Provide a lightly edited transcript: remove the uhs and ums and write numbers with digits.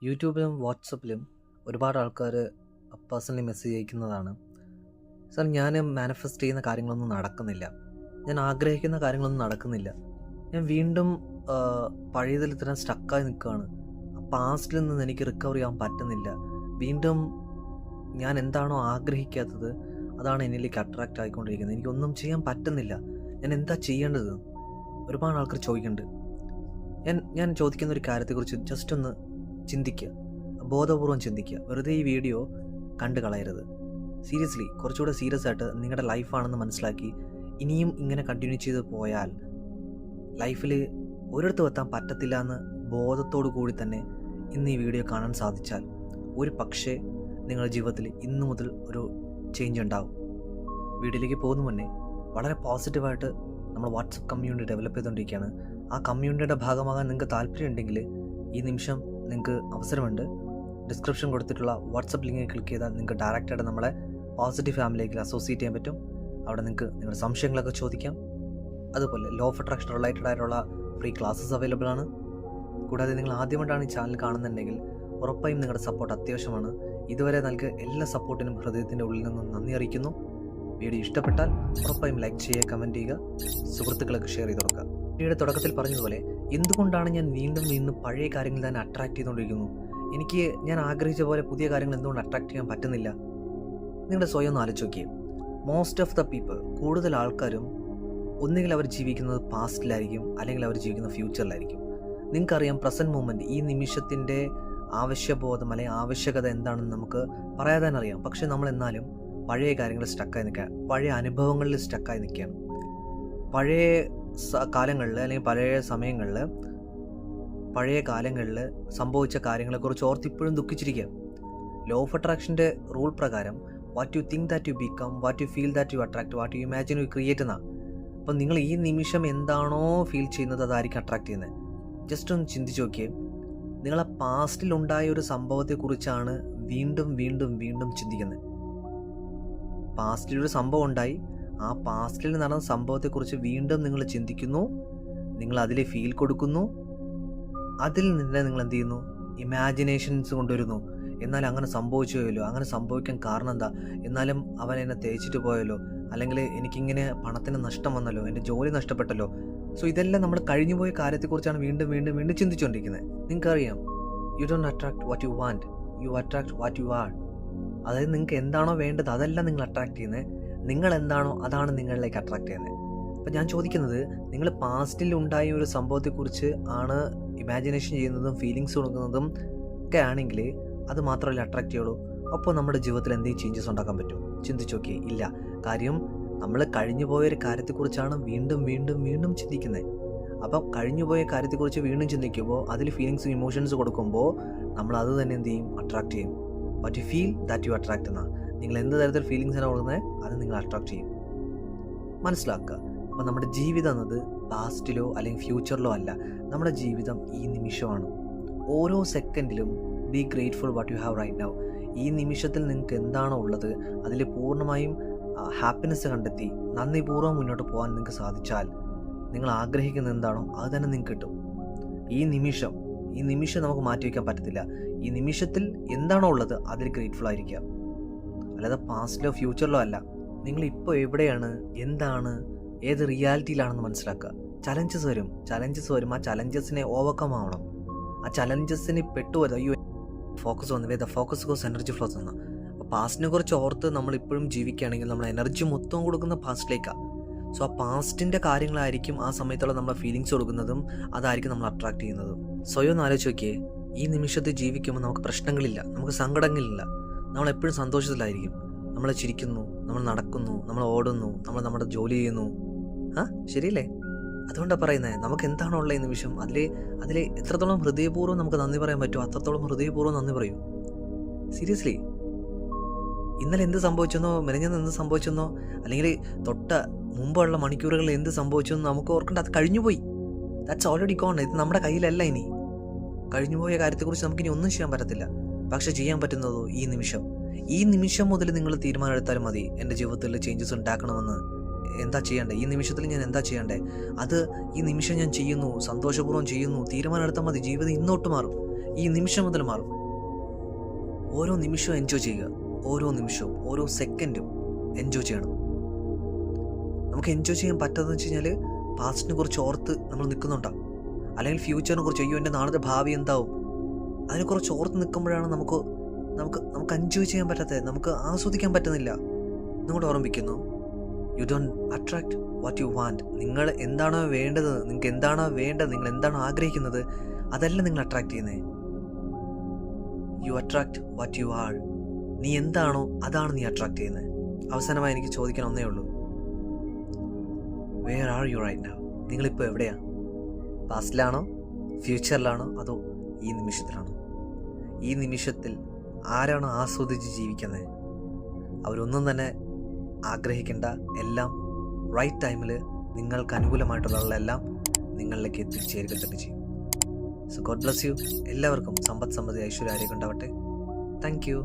യൂട്യൂബിലും വാട്സപ്പിലും ഒരുപാട് ആൾക്കാർ പേഴ്സണലി മെസ്സേജ് അയക്കുന്നതാണ്. സാർ, ഞാൻ മാനിഫെസ്റ്റ് ചെയ്യുന്ന കാര്യങ്ങളൊന്നും നടക്കുന്നില്ല, ഞാൻ ആഗ്രഹിക്കുന്ന കാര്യങ്ങളൊന്നും നടക്കുന്നില്ല, ഞാൻ വീണ്ടും പഴയതിൽ തന്നെ സ്റ്റക്കായി നിൽക്കുകയാണ്, പാസ്റ്റിൽ നിന്ന് എനിക്ക് റിക്കവർ ചെയ്യാൻ പറ്റുന്നില്ല, വീണ്ടും ഞാൻ എന്താണോ ആഗ്രഹിക്കാത്തത് അതാണ് എന്നിലേക്ക് അട്രാക്റ്റ് ആയിക്കൊണ്ടിരിക്കുന്നത്, എനിക്കൊന്നും ചെയ്യാൻ പറ്റുന്നില്ല, ഞാൻ എന്താ ചെയ്യേണ്ടത്? ഒരുപാട് ആൾക്കാർ ചോദിക്കുന്നുണ്ട്. ഞാൻ ചോദിക്കുന്ന ഒരു കാര്യത്തെക്കുറിച്ച് ജസ്റ്റ് ഒന്ന് ചിന്തിക്കുക, ബോധപൂർവം ചിന്തിക്കുക. വെറുതെ ഈ വീഡിയോ കണ്ടു കളയരുത്. സീരിയസ്ലി കുറച്ചുകൂടെ സീരിയസ് ആയിട്ട് നിങ്ങളുടെ ലൈഫാണെന്ന് മനസ്സിലാക്കി ഇനിയും ഇങ്ങനെ കണ്ടിന്യൂ ചെയ്ത് പോയാൽ ലൈഫിൽ ഒരിടത്തും എത്താൻ പറ്റത്തില്ല എന്ന് ബോധത്തോടു കൂടി തന്നെ ഇന്ന് ഈ വീഡിയോ കാണാൻ സാധിച്ചാൽ ഒരു പക്ഷേ നിങ്ങളുടെ ജീവിതത്തിൽ ഇന്നു മുതൽ ഒരു ചേഞ്ച് ഉണ്ടാവും. വീഡിയോയിലേക്ക് പോകുന്ന മുന്നേ വളരെ പോസിറ്റീവായിട്ട് നമ്മൾ വാട്സപ്പ് കമ്മ്യൂണിറ്റി ഡെവലപ്പ് ചെയ്തുകൊണ്ടിരിക്കുകയാണ്. ആ കമ്മ്യൂണിറ്റിയുടെ ഭാഗമാകാൻ നിങ്ങൾക്ക് താല്പര്യമുണ്ടെങ്കിൽ ഈ നിമിഷം നിങ്ങൾക്ക് അവസരമുണ്ട്. ഡിസ്ക്രിപ്ഷൻ കൊടുത്തിട്ടുള്ള വാട്സപ്പ് ലിങ്കിൽ ക്ലിക്ക് ചെയ്താൽ നിങ്ങൾക്ക് ഡയറക്റ്റായിട്ട് നമ്മളെ പോസിറ്റീവ് ഫാമിലിയിലേക്ക് അസോസിയേറ്റ് ചെയ്യാൻ പറ്റും. അവിടെ നിങ്ങൾക്ക് നിങ്ങളുടെ സംശയങ്ങളൊക്കെ ചോദിക്കാം. അതുപോലെ ലോ ഓഫ് അട്രാക്ഷൻ റിലേറ്റഡ് ആയിട്ടുള്ള ഫ്രീ ക്ലാസ്സസ് അവൈലബിൾ ആണ്. കൂടാതെ നിങ്ങൾ ആദ്യമായിട്ടാണ് ഈ ചാനൽ കാണുന്നുണ്ടെങ്കിൽ ഉറപ്പായും നിങ്ങളുടെ സപ്പോർട്ട് അത്യാവശ്യമാണ്. ഇതുവരെ നൽകിയ എല്ലാ സപ്പോർട്ടിനും ഹൃദയത്തിൻ്റെ ഉള്ളിൽ നിന്നും നന്ദി അറിയിക്കുന്നു. വീഡിയോ ഇഷ്ടപ്പെട്ടാൽ ഉറപ്പായും ലൈക്ക് ചെയ്യുക, കമൻറ്റ് ചെയ്യുക, സുഹൃത്തുക്കൾക്ക് ഷെയർ ചെയ്ത് കൊടുക്കുക. വീഡിയോയുടെ തുടക്കത്തിൽ പറഞ്ഞതുപോലെ എന്തുകൊണ്ടാണ് ഞാൻ വീണ്ടും പഴയ കാര്യങ്ങൾ തന്നെ അട്രാക്ട് ചെയ്തുകൊണ്ടിരിക്കുന്നു? ഞാൻ ആഗ്രഹിച്ച പോലെ പുതിയ കാര്യങ്ങൾ എന്തുകൊണ്ട് അട്രാക്ട് ചെയ്യാൻ പറ്റുന്നില്ല? നിങ്ങളുടെ സ്വയം ഒന്ന് ആലോചിച്ച് നോക്കിയേ. മോസ്റ്റ് ഓഫ് ദ പീപ്പിൾ, കൂടുതൽ ആൾക്കാരും ഒന്നുകിൽ അവർ ജീവിക്കുന്നത് പാസ്റ്റിലായിരിക്കും, അല്ലെങ്കിൽ അവർ ജീവിക്കുന്നത് ഫ്യൂച്ചറിലായിരിക്കും. നിങ്ങൾക്കറിയാം പ്രസൻറ്റ് മൂമെൻറ്റ്, ഈ നിമിഷത്തിൻ്റെ ആവശ്യബോധം അല്ലെങ്കിൽ ആവശ്യകത എന്താണെന്ന് നമുക്ക് പറയാതെ തന്നെ അറിയാം. പക്ഷെ നമ്മൾ എന്നാലും പഴയ കാര്യങ്ങളിൽ സ്റ്റക്കായി നിൽക്കുക, പഴയ അനുഭവങ്ങളിൽ സ്റ്റക്കായി നിൽക്കുകയാണ്. പഴയ കാലങ്ങളിൽ അല്ലെങ്കിൽ പഴയ കാലങ്ങളിൽ സംഭവിച്ച കാര്യങ്ങളെക്കുറിച്ച് ഓർത്ത് ഇപ്പോഴും ദുഃഖിച്ചിരിക്കുക. ലോ ഓഫ് അട്രാക്ഷൻ്റെ റൂൾ പ്രകാരം what you think that you become, what you feel that you attract, what U imagine you create എന്നാണ്. അപ്പം നിങ്ങൾ ഈ നിമിഷം എന്താണോ ഫീൽ ചെയ്യുന്നത് അതായിരിക്കും അട്രാക്ട് ചെയ്യുന്നത്. ജസ്റ്റ് ഒന്ന് ചിന്തിച്ച് നോക്കിയേ. നിങ്ങളെ പാസ്റ്റിലുണ്ടായ ഒരു സംഭവത്തെക്കുറിച്ചാണ് വീണ്ടും ചിന്തിക്കുന്നത്. പാസ്റ്റിലൊരു സംഭവം ഉണ്ടായി, ആ പാസ്റ്റിൽ നടന്ന സംഭവത്തെക്കുറിച്ച് വീണ്ടും നിങ്ങൾ ചിന്തിക്കുന്നു, നിങ്ങൾ അതിൽ ഫീൽ കൊടുക്കുന്നു, അതിൽ നിന്ന് നിങ്ങൾ എന്ത് ചെയ്യുന്നു? ഇമാജിനേഷൻസ് കൊണ്ടുവരുന്നു. എന്നാൽ അങ്ങനെ സംഭവിച്ചു പോയല്ലോ, അങ്ങനെ സംഭവിക്കാൻ കാരണം എന്താ? എന്നാലും അവൻ എന്നെ തേച്ചിട്ട് പോയല്ലോ, അല്ലെങ്കിൽ എനിക്കിങ്ങനെ പണത്തിന് നഷ്ടം വന്നല്ലോ, എൻ്റെ ജോലി നഷ്ടപ്പെട്ടല്ലോ. സോ ഇതെല്ലാം നമ്മൾ കഴിഞ്ഞുപോയ കാര്യത്തെക്കുറിച്ചാണ് വീണ്ടും ചിന്തിച്ചുകൊണ്ടിരിക്കുന്നത്. നിങ്ങൾക്കറിയാം, you don't attract what you want, you attract what you are. അതായത് നിങ്ങൾക്ക് എന്താണോ വേണ്ടത് അതല്ല നിങ്ങൾ അട്രാക്ട് ചെയ്യുന്നത്, നിങ്ങൾ എന്താണോ അതാണ് നിങ്ങളിലേക്ക് അട്രാക്ട് ചെയ്യുന്നത്. അപ്പം ഞാൻ ചോദിക്കുന്നത്, നിങ്ങൾ പാസ്റ്റിൽ ഉണ്ടായ ഒരു സംഭവത്തെക്കുറിച്ച് ആണ് ഇമാജിനേഷൻ ചെയ്യുന്നതും ഫീലിങ്സ് കൊടുക്കുന്നതും ഒക്കെ ആണെങ്കിൽ അത് മാത്രമല്ല അട്രാക്ട് ചെയ്യുള്ളൂ. അപ്പോൾ നമ്മുടെ ജീവിതത്തിൽ എന്തെങ്കിലും ചേഞ്ചസ് ഉണ്ടാക്കാൻ പറ്റും? ചിന്തിച്ച് നോക്കിയേ, ഇല്ല. കാര്യം നമ്മൾ കഴിഞ്ഞു പോയൊരു കാര്യത്തെക്കുറിച്ചാണ് വീണ്ടും ചിന്തിക്കുന്നത്. അപ്പം കഴിഞ്ഞുപോയ കാര്യത്തെക്കുറിച്ച് വീണ്ടും ചിന്തിക്കുമ്പോൾ അതിൽ ഫീലിങ്സും ഇമോഷൻസ് കൊടുക്കുമ്പോൾ നമ്മൾ അത് തന്നെ എന്ത് ചെയ്യും? അട്രാക്ട് ചെയ്യും. What you feel that you attract എന്നാണ്. നിങ്ങൾ എന്ത് തരത്തിൽ ഫീലിങ്സാണ് കൊടുക്കുന്നത് അത് നിങ്ങൾ അട്രാക്ട് ചെയ്യും. മനസ്സിലാക്കുക. അപ്പം നമ്മുടെ ജീവിതം എന്നത് പാസ്റ്റിലോ അല്ലെങ്കിൽ ഫ്യൂച്ചറിലോ അല്ല, നമ്മുടെ ജീവിതം ഈ നിമിഷമാണ്. ഓരോ സെക്കൻഡിലും be grateful what you have right now. ഈ നിമിഷത്തിൽ നിങ്ങൾക്ക് എന്താണോ ഉള്ളത് അതിൽ പൂർണ്ണമായും ഹാപ്പിനെസ് കണ്ടെത്തി നന്ദിപൂർവ്വം മുന്നോട്ട് പോകാൻ നിങ്ങൾക്ക് സാധിച്ചാൽ നിങ്ങൾ ആഗ്രഹിക്കുന്നത് എന്താണോ അത് തന്നെ നിങ്ങൾക്ക് കിട്ടും. ഈ നിമിഷം നമുക്ക് മാറ്റിവെക്കാൻ പറ്റത്തില്ല. ഈ നിമിഷത്തിൽ എന്താണോ ഉള്ളത് അതിൽ ഗ്രേറ്റ്ഫുൾ ആയിരിക്കുക, അല്ലാതെ പാസ്റ്റിലോ ഫ്യൂച്ചറിലോ അല്ല. നിങ്ങളിപ്പോൾ എവിടെയാണ്, എന്താണ്, ഏത് റിയാലിറ്റിയിലാണെന്ന് മനസ്സിലാക്കുക. ചലഞ്ചസ് വരും. ആ ചലഞ്ചസിനെ ഓവർകം ആവണം. ആ ചലഞ്ചസിന് പെട്ടുപോയത് അയ്യോ ഫോക്കസ് വന്നു, ഫോക്കസ് ഗോസ് എനർജി ഫ്ലോസ് എന്ന. അപ്പോൾ പാസ്റ്റിനെ കുറിച്ച് ഓർത്ത് നമ്മളിപ്പോഴും ജീവിക്കുകയാണെങ്കിൽ നമ്മൾ എനർജി മൊത്തം കൊടുക്കുന്ന പാസ്റ്റിലേക്കാണ്. സോ ആ പാസ്റ്റിൻ്റെ കാര്യങ്ങളായിരിക്കും ആ സമയത്തുള്ള നമ്മളെ ഫീലിങ്സ് കൊടുക്കുന്നതും അതായിരിക്കും നമ്മൾ അട്രാക്ട് ചെയ്യുന്നതും. സ്വയം ഒന്ന് ആലോചിച്ച് നോക്കിയേ. ഈ നിമിഷത്തിൽ ജീവിക്കുമ്പോൾ നമുക്ക് പ്രശ്നങ്ങളില്ല, നമുക്ക് സങ്കടങ്ങളില്ല, നമ്മളെപ്പോഴും സന്തോഷത്തിലായിരിക്കും. നമ്മൾ ചിരിക്കുന്നു, നമ്മൾ നടക്കുന്നു, നമ്മൾ ഓടുന്നു, നമ്മൾ നമ്മുടെ ജോലി ചെയ്യുന്നു. ശരിയല്ലേ? അതുകൊണ്ടാണ് പറയുന്നത്, നമുക്ക് എന്താണോ ഉള്ള ഈ നിമിഷം അതിൽ എത്രത്തോളം ഹൃദയപൂർവ്വം നമുക്ക് നന്ദി പറയാൻ പറ്റുമോ അത്രത്തോളം ഹൃദയപൂർവ്വം നന്ദി പറയൂ. സീരിയസ്ലി. ഇന്നലെ എന്ത് സംഭവിച്ചെന്നോ മെനഞ്ഞെന്ന് എന്ത് സംഭവിച്ചെന്നോ അല്ലെങ്കിൽ തൊട്ട മുമ്പുള്ള മണിക്കൂറുകളിൽ എന്ത് സംഭവിച്ചെന്നോ നമുക്ക് ഓർക്കേണ്ട, അത് കഴിഞ്ഞുപോയി. That's already gone. ഇത് നമ്മുടെ കയ്യിലല്ല. ഇനി കഴിഞ്ഞുപോയ കാര്യത്തെക്കുറിച്ച് നമുക്കിനി ഒന്നും ചെയ്യാൻ പറ്റത്തില്ല. പക്ഷെ ചെയ്യാൻ പറ്റുന്നതോ ഈ നിമിഷം മുതൽ നിങ്ങൾ തീരുമാനം എടുത്താലും മതി. എൻ്റെ ജീവിതത്തിൽ ചേഞ്ചസ് ഉണ്ടാക്കണമെന്ന് എന്താ ചെയ്യേണ്ടത്, ഈ നിമിഷത്തിൽ ഞാൻ എന്താ ചെയ്യേണ്ടത്, അത് ഈ നിമിഷം ഞാൻ ചെയ്യുന്നു, സന്തോഷപൂർവ്വം ചെയ്യുന്നു, തീരുമാനം എടുത്താൽ മതി. ജീവിതം ഇന്നോട്ട് മാറും. ഈ നിമിഷം മുതൽ മാറും. ഓരോ നിമിഷവും എൻജോയ് ചെയ്യുക. ഓരോ നിമിഷവും ഓരോ സെക്കൻഡും എൻജോയ് ചെയ്യണം. നമുക്ക് എൻജോയ് ചെയ്യാൻ പറ്റാതെന്ന് വെച്ച് കഴിഞ്ഞാൽ പാസ്റ്റിനെ കുറിച്ച് ഓർത്ത് നമ്മൾ നിൽക്കുന്നുണ്ടാവും, അല്ലെങ്കിൽ ഫ്യൂച്ചറിനെ കുറിച്ച് അയ്യോ എൻ്റെ നാളത്തെ ഭാവി എന്താവും അതിനെക്കുറിച്ച് ഓർത്ത് നിൽക്കുമ്പോഴാണ് നമുക്ക് നമുക്ക് നമുക്ക് എൻജോയ് ചെയ്യാൻ പറ്റാത്തത്, നമുക്ക് ആസ്വദിക്കാൻ പറ്റുന്നില്ല. നിങ്ങളോട് ഓർമ്മിക്കുന്നു, U don't attract what you want. നിങ്ങൾ എന്താണോ വേണ്ടത്, നിങ്ങൾക്ക് എന്താണോ വേണ്ടത്, നിങ്ങൾ എന്താണോ ആഗ്രഹിക്കുന്നത്, അതല്ല നിങ്ങൾ അട്രാക്ട് ചെയ്യുന്നത്. You attract what you are. നീ എന്താണോ അതാണ് നീ അട്രാക്ട് ചെയ്യുന്നത്. അവസാനമായി എനിക്ക് ചോദിക്കാൻ ഒന്നേ ഉള്ളൂ, where are you right now? നിങ്ങളിപ്പോൾ എവിടെയാണ്? പാസ്റ്റിലാണോ, ഫ്യൂച്ചറിലാണോ, അതോ ഈ നിമിഷത്തിലാണോ? ഈ നിമിഷത്തിൽ ആരാണോ ആസ്വദിച്ച് ജീവിക്കുന്നത് അവരൊന്നും തന്നെ ആഗ്രഹിക്കേണ്ട, എല്ലാം റൈറ്റ് ടൈമിൽ നിങ്ങൾക്ക് അനുകൂലമായിട്ടുള്ളതെല്ലാം നിങ്ങളിലേക്ക് എത്തിച്ചേരുക തന്നെ ചെയ്യും. So God bless you. എല്ലാവർക്കും സമ്പത്ത്, സമൃദ്ധി, ഐശ്വര്യ, ആരോഗ്യം ഉണ്ടാവട്ടെ. Thank you.